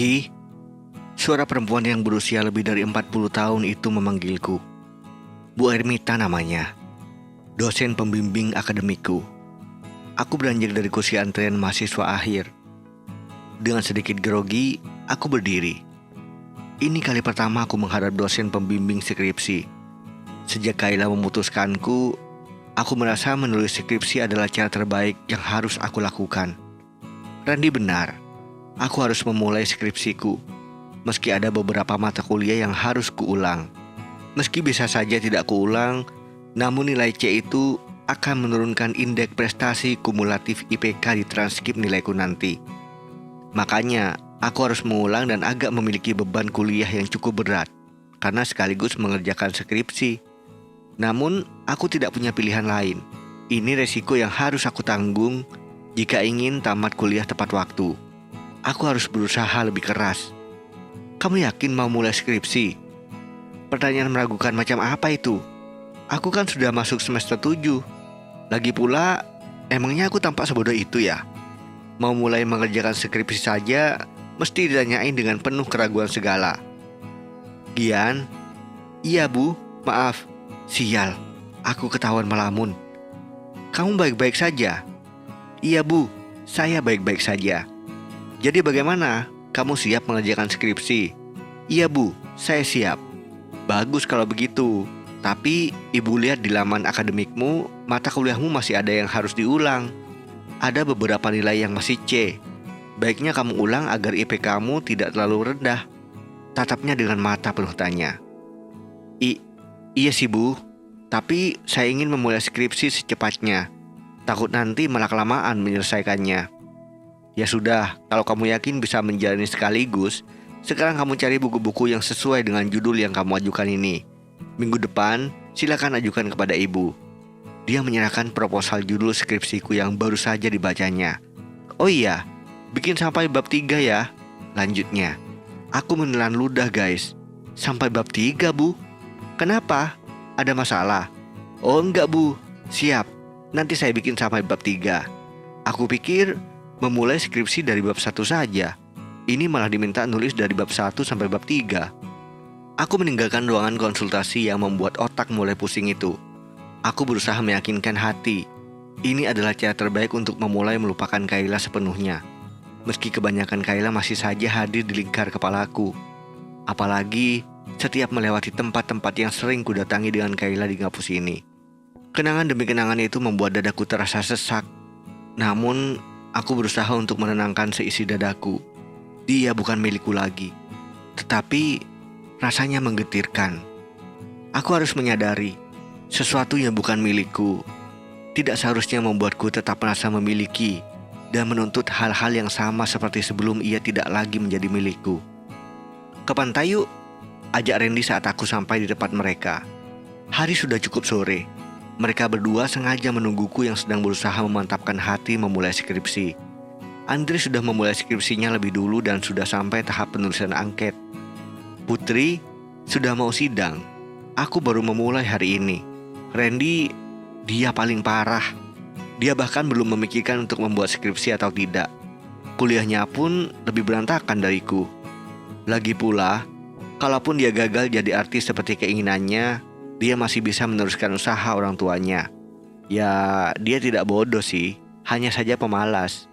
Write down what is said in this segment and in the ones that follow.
Gi, suara perempuan yang berusia lebih dari 40 tahun itu memanggilku. Bu Ermita namanya, dosen pembimbing akademiku. Aku beranjak dari kursi antrean mahasiswa akhir. Dengan sedikit grogi, aku berdiri. Ini kali pertama aku menghadap dosen pembimbing skripsi. Sejak Kayla memutuskanku, aku merasa menulis skripsi adalah cara terbaik yang harus aku lakukan. Randy benar, aku harus memulai skripsiku. Meski ada beberapa mata kuliah yang harus kuulang. Meski bisa saja tidak kuulang, namun nilai C itu akan menurunkan indeks prestasi kumulatif IPK di transkrip nilaiku nanti. Makanya, aku harus mengulang dan agak memiliki beban kuliah yang cukup berat, karena sekaligus mengerjakan skripsi. Namun, aku tidak punya pilihan lain. Ini resiko yang harus aku tanggung jika ingin tamat kuliah tepat waktu. Aku harus berusaha lebih keras. Kamu yakin mau mulai skripsi? Pertanyaan meragukan macam apa itu? Aku kan sudah masuk semester 7. Lagi pula, emangnya aku tampak sebodoh itu ya? Mau mulai mengerjakan skripsi saja, mesti ditanyain dengan penuh keraguan segala. Gian? Iya bu, maaf. Sial, aku ketahuan melamun. Kamu baik-baik saja? Iya bu, saya baik-baik saja. Jadi bagaimana? Kamu siap mengerjakan skripsi? Iya bu, saya siap. Bagus kalau begitu. Tapi ibu lihat di laman akademikmu, mata kuliahmu masih ada yang harus diulang. Ada beberapa nilai yang masih C. Baiknya kamu ulang agar IPK-mu tidak terlalu rendah. Tatapnya dengan mata penuh tanya. Iya sih bu, tapi saya ingin memulai skripsi secepatnya. Takut nanti malah kelamaan menyelesaikannya. Ya sudah, kalau kamu yakin bisa menjalani sekaligus, sekarang kamu cari buku-buku yang sesuai dengan judul yang kamu ajukan ini. Minggu depan, silakan ajukan kepada ibu. Dia menyerahkan proposal judul skripsiku yang baru saja dibacanya. Oh iya, bikin sampai bab 3 ya. Lanjutnya, aku menelan ludah guys. Sampai bab 3 bu? Kenapa? Ada masalah? Oh enggak bu, siap. Nanti saya bikin sampai bab 3. Aku pikir memulai skripsi dari bab 1 saja. Ini malah diminta nulis dari bab 1 sampai bab 3. Aku meninggalkan ruangan konsultasi yang membuat otak mulai pusing itu. Aku berusaha meyakinkan hati. Ini adalah cara terbaik untuk memulai melupakan Kayla sepenuhnya. Meski kebanyakan Kayla masih saja hadir di lingkar kepalaku. Apalagi setiap melewati tempat-tempat yang sering kudatangi dengan Kayla di kampus ini. Kenangan demi kenangan itu membuat dadaku terasa sesak. Namun, aku berusaha untuk menenangkan seisi dadaku. Dia bukan milikku lagi. Tetapi, rasanya menggetirkan. Aku harus menyadari, sesuatu yang bukan milikku tidak seharusnya membuatku tetap merasa memiliki dan menuntut hal-hal yang sama seperti sebelum ia tidak lagi menjadi milikku. Ke pantai yuk, ajak Randy saat aku sampai di tempat mereka. Hari sudah cukup sore. Mereka berdua sengaja menungguku yang sedang berusaha memantapkan hati memulai skripsi. Andre sudah memulai skripsinya lebih dulu dan sudah sampai tahap penulisan angket. Putri sudah mau sidang. Aku baru memulai hari ini. Randy, dia paling parah. Dia bahkan belum memikirkan untuk membuat skripsi atau tidak. Kuliahnya pun lebih berantakan dariku. Lagi pula, kalaupun dia gagal jadi artis seperti keinginannya, dia masih bisa meneruskan usaha orang tuanya. Ya, dia tidak bodoh sih, hanya saja pemalas.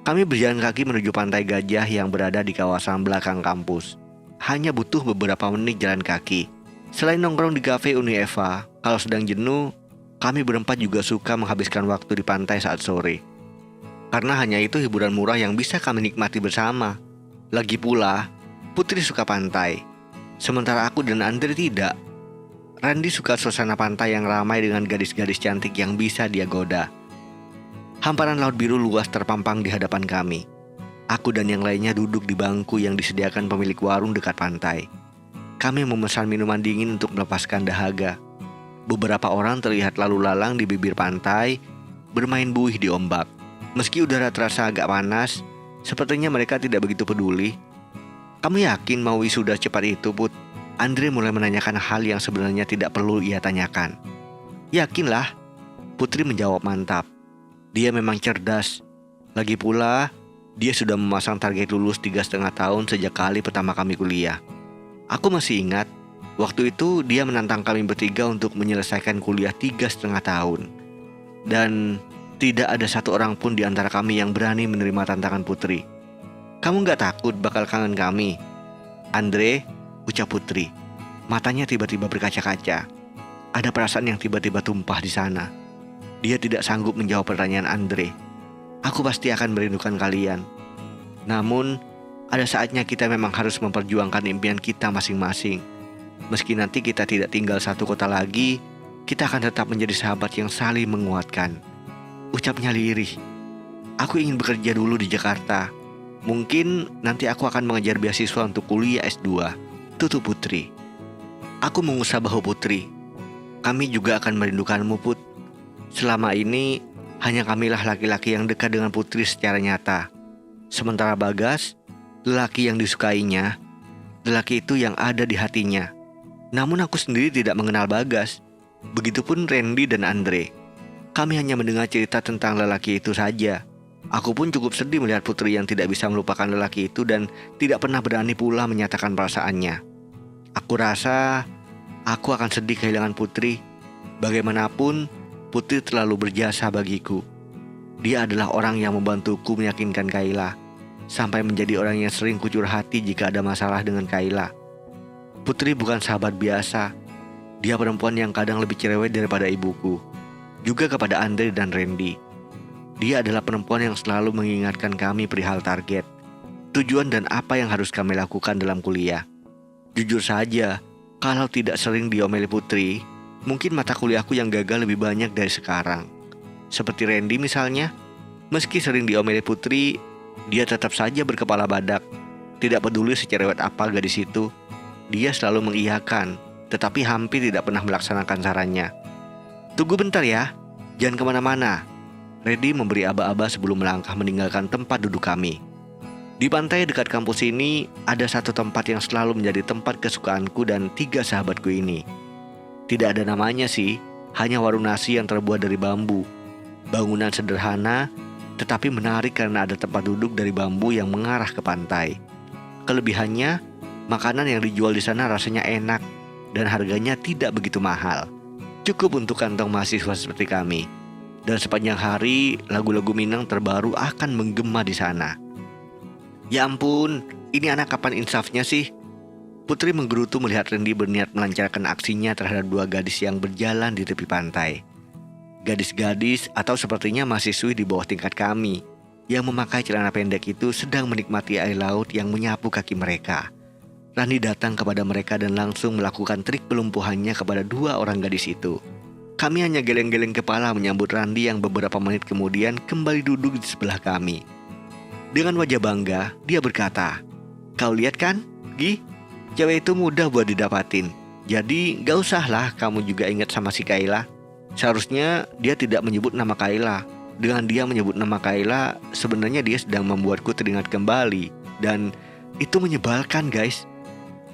Kami berjalan kaki menuju Pantai Gajah yang berada di kawasan belakang kampus. Hanya butuh beberapa menit jalan kaki. Selain nongkrong di kafe Uni Eva, kalau sedang jenuh, kami berempat juga suka menghabiskan waktu di pantai saat sore. Karena hanya itu hiburan murah yang bisa kami nikmati bersama. Lagi pula, Putri suka pantai, sementara aku dan Andre tidak. Randy suka suasana pantai yang ramai dengan gadis-gadis cantik yang bisa dia goda. Hamparan laut biru luas terpampang di hadapan kami. Aku dan yang lainnya duduk di bangku yang disediakan pemilik warung dekat pantai. Kami memesan minuman dingin untuk melepaskan dahaga. Beberapa orang terlihat lalu lalang di bibir pantai, bermain buih di ombak. Meski udara terasa agak panas, sepertinya mereka tidak begitu peduli. Kamu yakin mau wisuda cepat itu, Put? Andre mulai menanyakan hal yang sebenarnya tidak perlu ia tanyakan. Yakinlah, Putri menjawab mantap. Dia memang cerdas. Lagi pula, Dia sudah memasang target lulus 3,5 tahun sejak kali pertama kami kuliah. Aku masih ingat, waktu itu dia menantang kami bertiga untuk menyelesaikan kuliah 3,5 tahun. Dan tidak ada satu orang pun di antara kami yang berani menerima tantangan Putri. "Kamu gak takut bakal kangen kami?" "Andre," ucap Putri. Matanya tiba-tiba berkaca-kaca. Ada perasaan yang tiba-tiba tumpah di sana. Dia tidak sanggup menjawab pertanyaan Andre. "Aku pasti akan merindukan kalian. Namun, ada saatnya kita memang harus memperjuangkan impian kita masing-masing. Meski nanti kita tidak tinggal satu kota lagi, kita akan tetap menjadi sahabat yang saling menguatkan," ucapnya lirih. "Aku ingin bekerja dulu di Jakarta. Mungkin nanti aku akan mengejar beasiswa untuk kuliah S2, tutup Putri. Aku mengusap bahu Putri. "Kami juga akan merindukanmu, Put. Selama ini, hanya kamilah laki-laki yang dekat dengan Putri secara nyata. Sementara Bagas, lelaki yang disukainya, lelaki itu yang ada di hatinya. Namun aku sendiri tidak mengenal Bagas. Begitupun Randy dan Andre. Kami hanya mendengar cerita tentang lelaki itu saja. Aku pun cukup sedih melihat Putri yang tidak bisa melupakan lelaki itu dan tidak pernah berani pula menyatakan perasaannya. Aku rasa aku akan sedih kehilangan Putri. Bagaimanapun, Putri terlalu berjasa bagiku. Dia adalah orang yang membantuku meyakinkan Kayla, sampai menjadi orang yang sering kucurhati jika ada masalah dengan Kayla. Putri bukan sahabat biasa. Dia perempuan yang kadang lebih cerewet daripada ibuku. Juga kepada Andre dan Randy. Dia adalah perempuan yang selalu mengingatkan kami perihal target, tujuan dan apa yang harus kami lakukan dalam kuliah. Jujur saja, kalau tidak sering diomeli Putri, mungkin mata kuliahku yang gagal lebih banyak dari sekarang. Seperti Randy misalnya, meski sering diomeli Putri, dia tetap saja berkepala badak. Tidak peduli secerewet apa gadis itu, dia selalu mengiyakan, tetapi hampir tidak pernah melaksanakan sarannya. "Tunggu bentar ya, jangan kemana-mana." Randy memberi aba-aba sebelum melangkah meninggalkan tempat duduk kami. Di pantai dekat kampus ini, ada satu tempat yang selalu menjadi tempat kesukaanku dan 3 sahabatku ini. Tidak ada namanya sih, hanya warung nasi yang terbuat dari bambu. Bangunan sederhana, tetapi menarik karena ada tempat duduk dari bambu yang mengarah ke pantai. Kelebihannya, makanan yang dijual di sana rasanya enak dan harganya tidak begitu mahal. Cukup untuk kantong mahasiswa seperti kami. Dan sepanjang hari, lagu-lagu Minang terbaru akan menggema di sana. "Ya ampun, ini anak kapan insafnya sih?" Putri menggerutu melihat Randy berniat melancarkan aksinya terhadap 2 gadis yang berjalan di tepi pantai. Gadis-gadis atau sepertinya mahasiswi di bawah tingkat kami yang memakai celana pendek itu sedang menikmati air laut yang menyapu kaki mereka. Randy datang kepada mereka dan langsung melakukan trik pelumpuhannya kepada 2 orang gadis itu. Kami hanya geleng-geleng kepala menyambut Randy yang beberapa menit kemudian kembali duduk di sebelah kami. Dengan wajah bangga, dia berkata, "Kau lihat kan, Gi? Cewek itu mudah buat didapatin. Jadi gak usahlah kamu juga ingat sama si Kayla. Seharusnya dia tidak menyebut nama Kayla. Dengan dia menyebut nama Kayla, sebenarnya dia sedang membuatku teringat kembali. Dan itu menyebalkan, guys.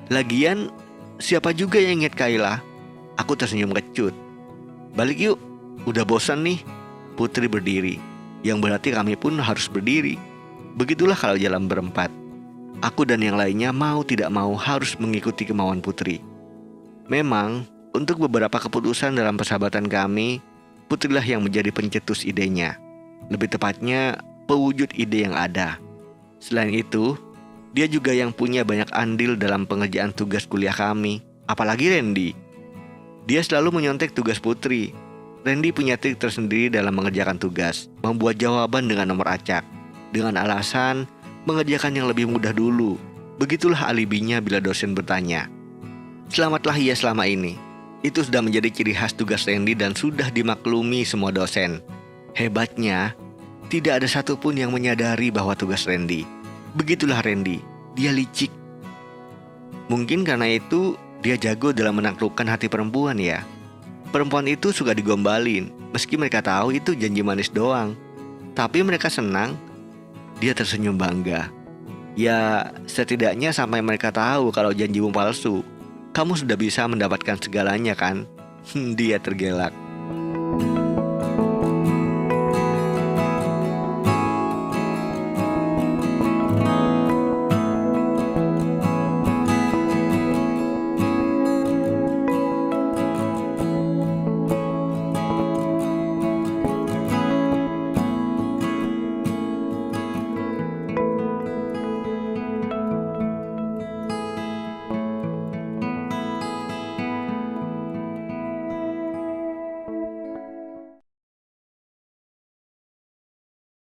Lagian, siapa juga yang ingat Kayla?" Aku tersenyum kecut. "Balik yuk, udah bosan nih." Putri berdiri, yang berarti kami pun harus berdiri. Begitulah kalau jalan berempat. Aku dan yang lainnya mau tidak mau harus mengikuti kemauan Putri. Memang, untuk beberapa keputusan dalam persahabatan kami, Putrilah yang menjadi pencetus idenya. Lebih tepatnya, pewujud ide yang ada. Selain itu, dia juga yang punya banyak andil dalam pengerjaan tugas kuliah kami. Apalagi Randy. Dia selalu menyontek tugas Putri. Randy punya trik tersendiri dalam mengerjakan tugas, membuat jawaban dengan nomor acak, dengan alasan mengerjakan yang lebih mudah dulu. Begitulah alibinya bila dosen bertanya. Selamatlah ia selama ini. Itu sudah menjadi ciri khas tugas Randy dan sudah dimaklumi semua dosen. Hebatnya, tidak ada satupun yang menyadari bahwa tugas Randy. Begitulah Randy, dia licik. Mungkin karena itu dia jago dalam menaklukkan hati perempuan ya. Perempuan itu suka digombalin, meski mereka tahu itu janji manis doang. Tapi mereka senang. Dia tersenyum bangga. Ya, setidaknya sampai mereka tahu kalau janjimu palsu. Kamu sudah bisa mendapatkan segalanya kan? Dia tergelak.